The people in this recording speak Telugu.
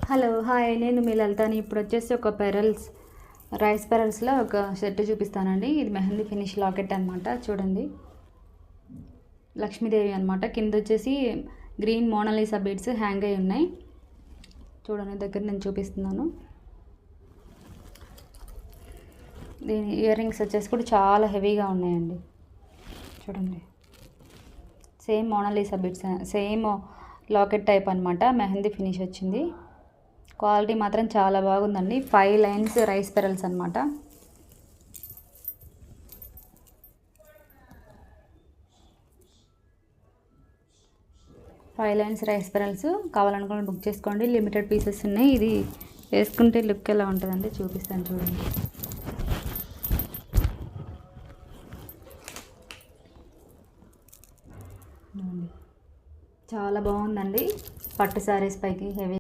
హలో హాయ్, నేను మీ లలితని. ఇప్పుడు వచ్చేసి ఒక రైస్ పెరల్స్లో ఒక సెట్ చూపిస్తానండి. ఇది మెహందీ ఫినిష్ లాకెట్ అనమాట. చూడండి, లక్ష్మీదేవి అనమాట. కింద వచ్చేసి గ్రీన్ మోనాలిసా బీడ్స్ హ్యాంగ్ అయి ఉన్నాయి. చూడండి, దగ్గర నేను చూపిస్తున్నాను. దీని ఇయర్ రింగ్స్ వచ్చేసి కూడా చాలా హెవీగా ఉన్నాయండి. చూడండి, same Mona Lisa beads, same locket type అనమాట. మెహందీ ఫినిష్ వచ్చింది. క్వాలిటీ మాత్రం చాలా బాగుందండి. 5 లైన్స్ రైస్ పెరల్స్ అనమాట. ఫైవ్ లైన్స్ రైస్ పెరల్స్ కావాలనుకుని బుక్ చేసుకోండి. లిమిటెడ్ పీసెస్ ఉన్నాయి. ఇది వేసుకుంటే లుక్ ఎలా ఉంటుందండి చూపిస్తాను, చూడండి. చాలా బాగుందండి. పట్టు శారీస్ పైకి హెవీ